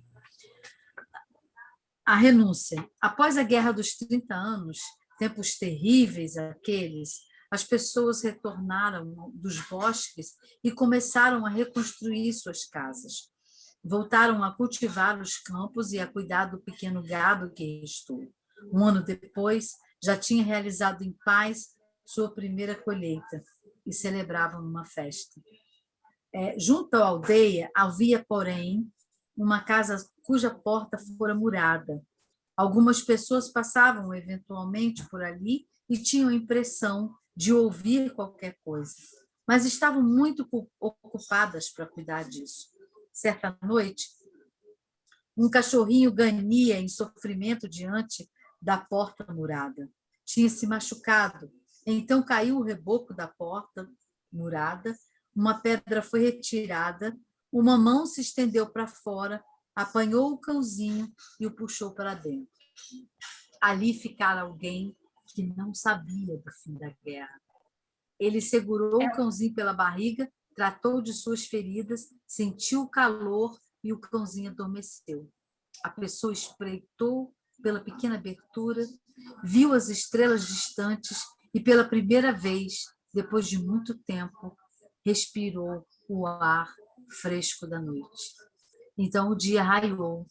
A renúncia. Após a Guerra dos 30 anos, tempos terríveis aqueles, as pessoas retornaram dos bosques e começaram a reconstruir suas casas. Voltaram a cultivar os campos e a cuidar do pequeno gado que restou. Um ano depois, já tinha realizado em paz sua primeira colheita e celebravam uma festa. Junto à aldeia havia, porém, uma casa cuja porta fora murada. Algumas pessoas passavam eventualmente por ali e tinham a impressão de ouvir qualquer coisa, mas estavam muito ocupadas para cuidar disso. Certa noite, um cachorrinho ganhia em sofrimento diante da porta murada. Tinha se machucado, então caiu o reboco da porta murada, uma pedra foi retirada, uma mão se estendeu para fora, apanhou o cãozinho e o puxou para dentro. Ali ficara alguém que não sabia do fim da guerra. Ele segurou o cãozinho pela barriga, tratou de suas feridas, sentiu o calor e o cãozinho adormeceu. A pessoa espreitou pela pequena abertura, viu as estrelas distantes e, pela primeira vez, depois de muito tempo, respirou o ar fresco da noite. Então o dia raiou,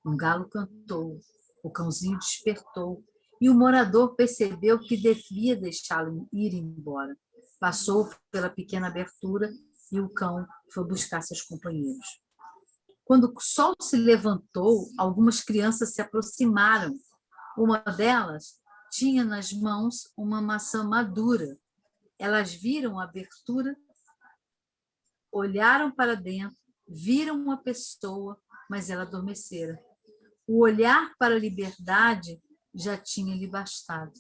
um galo cantou, o cãozinho despertou e o morador percebeu que devia deixá-lo ir embora. Passou pela pequena abertura e o cão foi buscar seus companheiros. Quando o sol se levantou, algumas crianças se aproximaram. Uma delas tinha nas mãos uma maçã madura. Elas viram a abertura, olharam para dentro, viram uma pessoa, mas ela adormecera. O olhar para a liberdade já tinha lhe bastado.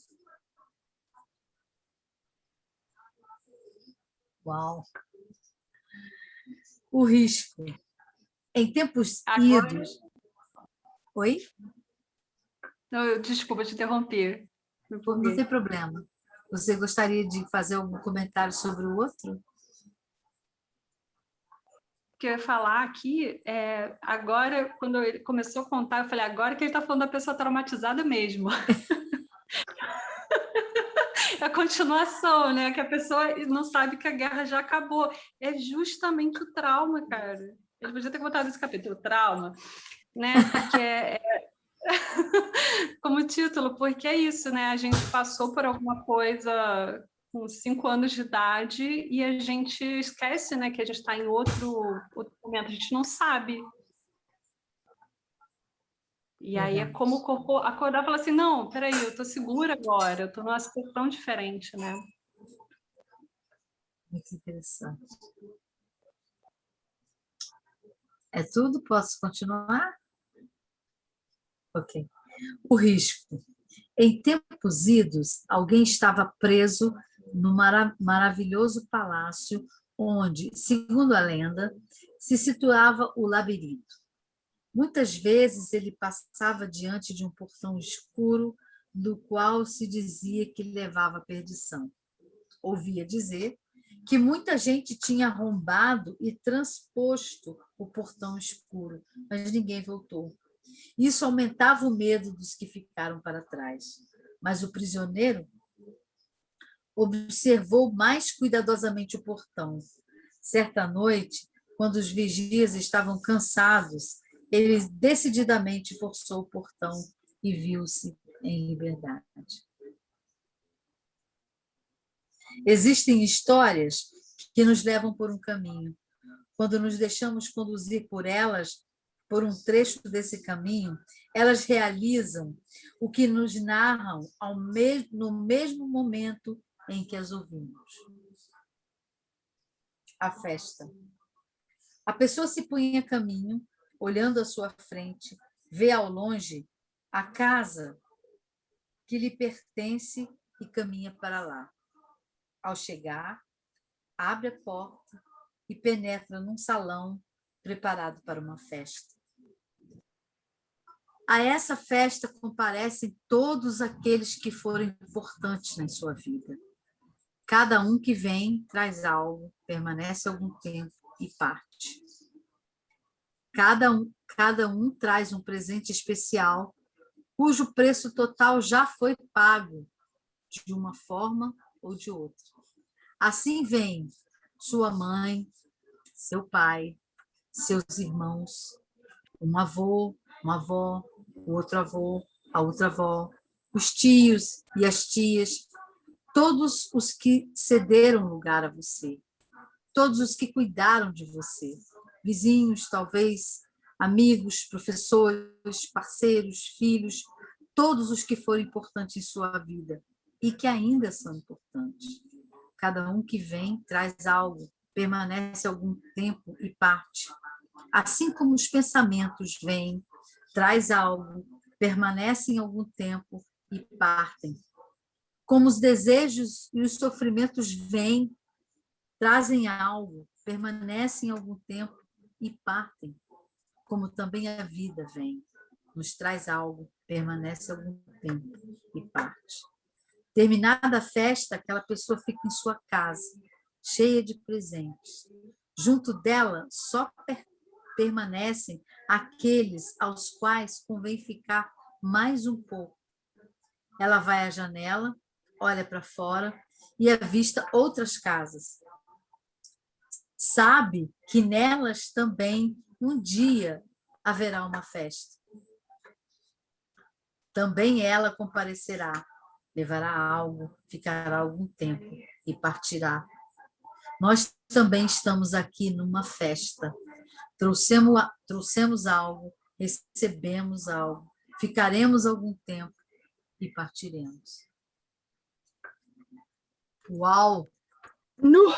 Uau! O risco. Em tempos idos... Oi? Não, desculpa te interromper. Não tem problema. Você gostaria de fazer algum comentário sobre o outro? Que eu ia falar aqui, agora, quando ele começou a contar, eu falei, agora que ele está falando da pessoa traumatizada mesmo. É a continuação, né? Que a pessoa não sabe que a guerra já acabou. É justamente o trauma, cara. Ele podia ter botado esse capítulo, trauma, né? Porque como título, porque é isso, né? A gente passou por alguma coisa com 5 anos de idade e a gente esquece, né, que a gente está em outro momento, a gente não sabe. E aí é como o corpo acordar e falar assim, não, peraí, eu estou segura agora, eu estou numa situação diferente, né? Muito interessante. É tudo? Posso continuar? Ok. O risco. Em tempos idos, alguém estava preso no maravilhoso palácio onde, segundo a lenda, se situava o labirinto. Muitas vezes ele passava diante de um portão escuro, do qual se dizia que levava à perdição. Ouvia dizer que muita gente tinha arrombado e transposto o portão escuro, mas ninguém voltou. Isso aumentava o medo dos que ficaram para trás. Mas o prisioneiro observou mais cuidadosamente o portão. Certa noite, quando os vigias estavam cansados, ele decididamente forçou o portão e viu-se em liberdade. Existem histórias que nos levam por um caminho. Quando nos deixamos conduzir por elas, por um trecho desse caminho, elas realizam o que nos narram no mesmo momento em que as ouvimos. A festa. A pessoa se põe a caminho, olhando à sua frente, vê ao longe a casa que lhe pertence e caminha para lá. Ao chegar, abre a porta e penetra num salão preparado para uma festa. A essa festa comparecem todos aqueles que foram importantes na sua vida. Cada um que vem traz algo, permanece algum tempo e parte. Cada um traz um presente especial, cujo preço total já foi pago, de uma forma ou de outra. Assim vem sua mãe, seu pai, seus irmãos, um avô, uma avó, o outro avô, a outra avó, os tios e as tias, todos os que cederam lugar a você, todos os que cuidaram de você, vizinhos, talvez, amigos, professores, parceiros, filhos, todos os que foram importantes em sua vida e que ainda são importantes. Cada um que vem traz algo, permanece algum tempo e parte. Assim como os pensamentos vêm, traz algo, permanecem algum tempo e partem. Como os desejos e os sofrimentos vêm, trazem algo, permanecem algum tempo e partem. Como também a vida vem, nos traz algo, permanece algum tempo e parte. Terminada a festa, aquela pessoa fica em sua casa, cheia de presentes. Junto dela só permanecem aqueles aos quais convém ficar mais um pouco. Ela vai à janela, olha para fora e avista outras casas. Sabe que nelas também um dia haverá uma festa. Também ela comparecerá, levará algo, ficará algum tempo e partirá. Nós também estamos aqui numa festa. Trouxemos algo, recebemos algo, ficaremos algum tempo e partiremos. Uau! Nu!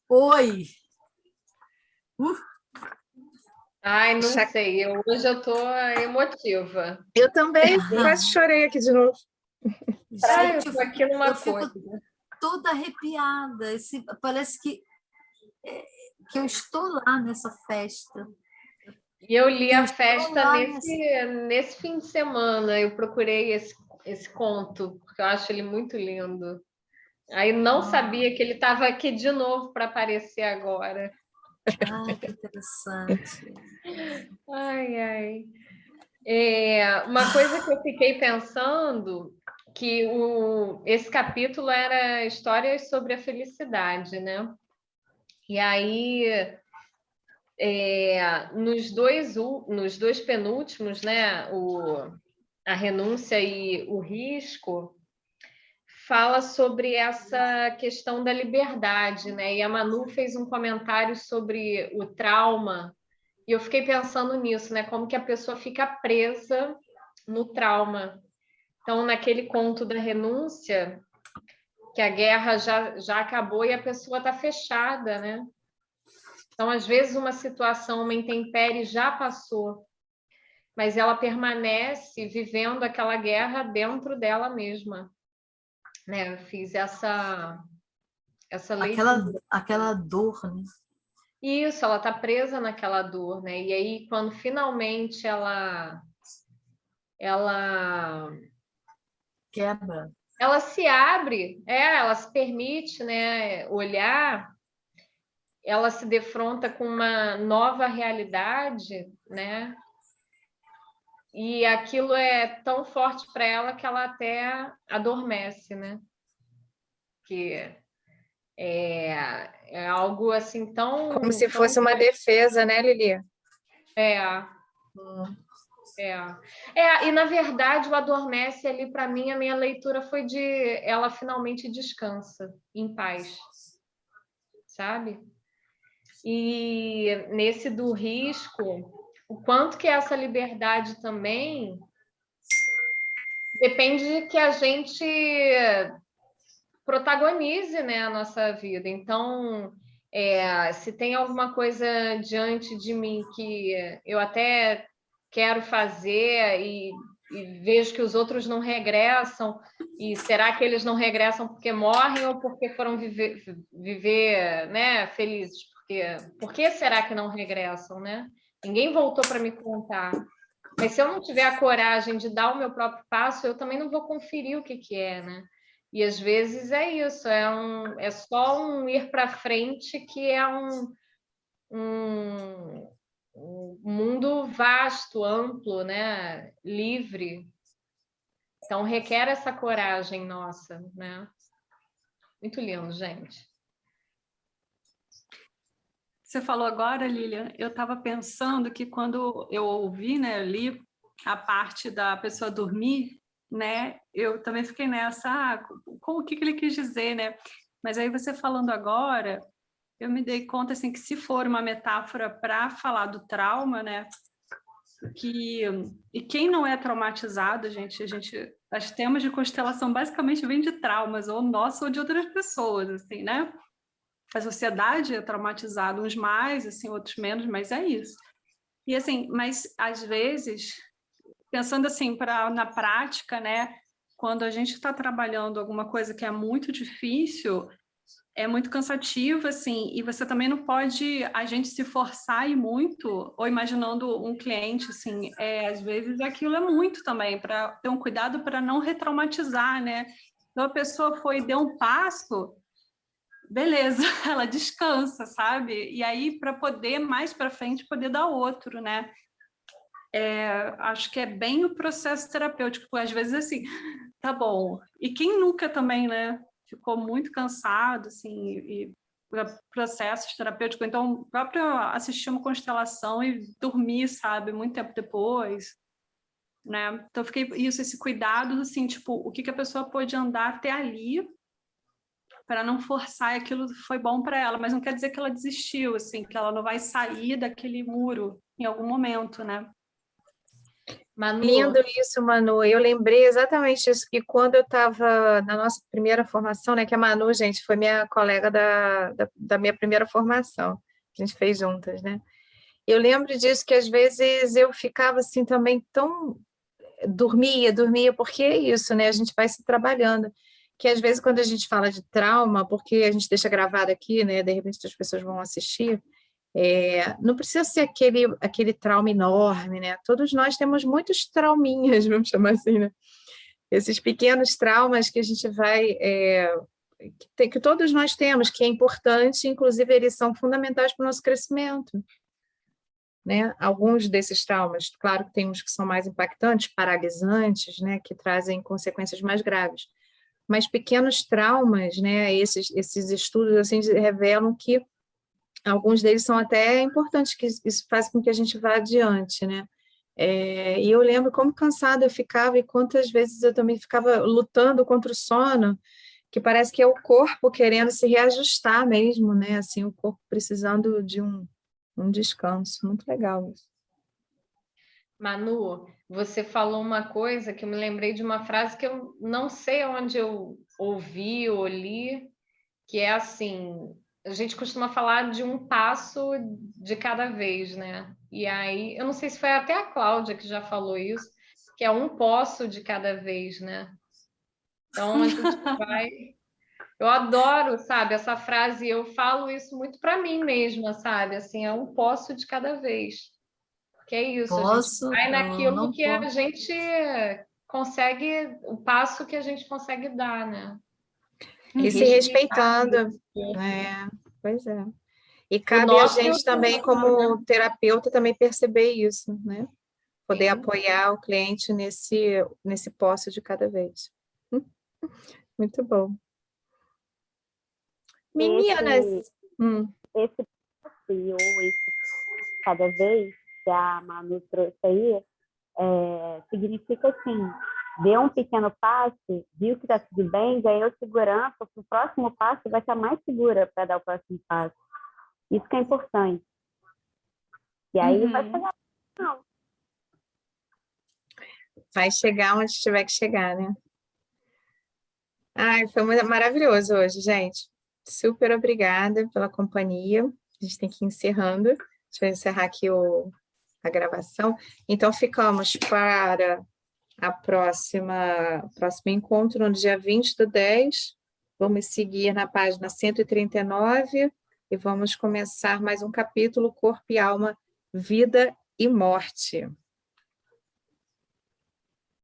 Oi! Ai, não sei. Hoje eu estou emotiva. Eu também quase chorei aqui de novo. Ai, eu Gente, estou aqui numa eu fico coisa. toda arrepiada. Parece que eu estou lá nessa festa. E eu li Eu a estou festa lá nesse fim de semana. Eu procurei esse conto, porque eu acho ele muito lindo. Aí não sabia que ele estava aqui de novo para aparecer agora. Ai, que interessante. Ai, ai. Uma coisa que eu fiquei pensando, que esse capítulo era histórias sobre a felicidade, né? E aí, nos dois penúltimos, né? A renúncia e o risco, fala sobre essa questão da liberdade, né? E a Manu fez um comentário sobre o trauma, e eu fiquei pensando nisso, né? Como que a pessoa fica presa no trauma. Então, naquele conto da renúncia, que a guerra já acabou e a pessoa está fechada, né? Então, às vezes, uma situação, uma intempérie já passou, mas ela permanece vivendo aquela guerra dentro dela mesma. né? Fiz essa leitura. Aquela dor, né? Isso, ela está presa naquela dor, né? E aí, quando finalmente ela Quebra. ela se abre, ela se permite, né, olhar, ela se defronta com uma nova realidade, né? E aquilo é tão forte para ela que ela até adormece, né? Que é algo assim Como se tão fosse uma defesa, né, Lili? é, e na verdade o adormece ali para mim, a minha leitura foi de ela finalmente descansa em paz, sabe? E nesse do risco, o quanto que essa liberdade também depende de que a gente protagonize, né, a nossa vida. Então, se tem alguma coisa diante de mim que eu até quero fazer e vejo que os outros não regressam, e será que eles não regressam porque morrem ou porque foram viver, né, felizes? Por que será que não regressam, né? Ninguém voltou para me contar. Mas se eu não tiver a coragem de dar o meu próprio passo, eu também não vou conferir o que é, né? E às vezes é isso, é só um ir para frente que é um mundo vasto, amplo, né? Livre. Então requer essa coragem nossa, né? Muito lindo, gente. Você falou agora, Lilian, eu estava pensando que quando eu ouvi, né, li a parte da pessoa dormir, né, eu também fiquei nessa, com o que ele quis dizer, né? Mas aí você falando agora, eu me dei conta assim que se for uma metáfora para falar do trauma, né, e quem não é traumatizado, gente, os temas de constelação basicamente vêm de traumas, ou nosso ou de outras pessoas, assim, né? A sociedade é traumatizada, uns mais, assim, outros menos, mas é isso. E assim, mas às vezes, pensando assim na prática, né, quando a gente está trabalhando alguma coisa que é muito difícil, é muito cansativo, assim, e você também não pode a gente se forçar e muito, ou imaginando um cliente, assim, às vezes aquilo é muito também, para ter um cuidado para não retraumatizar, né? Então a pessoa foi e deu um passo, beleza, ela descansa, sabe? E aí, para poder, mais para frente, poder dar outro, né? Acho que é bem o processo terapêutico, às vezes assim, tá bom. E quem nunca também, né? Ficou muito cansado, assim, e processos terapêuticos, então, próprio assistir uma constelação e dormir, sabe? Muito tempo depois, né? Então, fiquei esse cuidado, assim, tipo, o que a pessoa pôde andar até ali para não forçar, aquilo foi bom para ela, mas não quer dizer que ela desistiu, assim, que ela não vai sair daquele muro em algum momento, né? Manu, Lindo isso, Manu. Eu lembrei exatamente disso, que quando eu estava na nossa primeira formação, né, que a Manu, gente, foi minha colega da minha primeira formação, a gente fez juntas, né? Eu lembro disso, que às vezes eu ficava assim também tão... Dormia, porque é isso, né? A gente vai se trabalhando. Que às vezes quando a gente fala de trauma, porque a gente deixa gravado aqui, né? De repente as pessoas vão assistir, não precisa ser aquele trauma enorme, né? Todos nós temos muitos trauminhas, vamos chamar assim, né? Esses pequenos traumas que a gente vai... que todos nós temos, que é importante, inclusive eles são fundamentais para o nosso crescimento, né? Alguns desses traumas, claro que tem uns que são mais impactantes, paralisantes, né? Que trazem consequências mais graves. Mas pequenos traumas, né? Esses estudos assim revelam que alguns deles são até importantes, que isso faz com que a gente vá adiante, né? E eu lembro como cansada eu ficava e quantas vezes eu também ficava lutando contra o sono, que parece que é o corpo querendo se reajustar mesmo, né? Assim, o corpo precisando de um descanso. Muito legal isso. Manu, você falou uma coisa que eu me lembrei de uma frase que eu não sei onde eu ouvi ou li, que é assim, a gente costuma falar de um passo de cada vez, né? E aí, eu não sei se foi até a Cláudia que já falou isso, que é um passo de cada vez, né? Então, a gente vai... Eu adoro, sabe, essa frase, eu falo isso muito para mim mesma, sabe? Assim, é um passo de cada vez. Porque é isso, a gente Posso, vai eu naquilo não que a posso. gente consegue, o passo que a gente consegue dar, né? E se respeitando, né? Pois é. E O cabe a nosso e o gente também, do outro, né? como terapeuta, também perceber isso, né? Poder Sim. apoiar o cliente nesse passo de cada vez. Muito bom. Meninas, Esse desafio, esse cada vez que a Manu trouxe aí, significa assim, deu um pequeno passe, viu que está tudo bem, ganhou segurança, para o próximo passo vai estar mais segura para dar o próximo passo. Isso que é importante. E aí vai chegar. Não. vai chegar onde tiver que chegar, né? Ai, foi maravilhoso hoje, gente. Super obrigada pela companhia. A gente tem que ir encerrando. Deixa eu encerrar aqui a gravação. Então, ficamos para próximo encontro no dia 20/10. Vamos seguir na página 139 e vamos começar mais um capítulo, Corpo e Alma, Vida e Morte.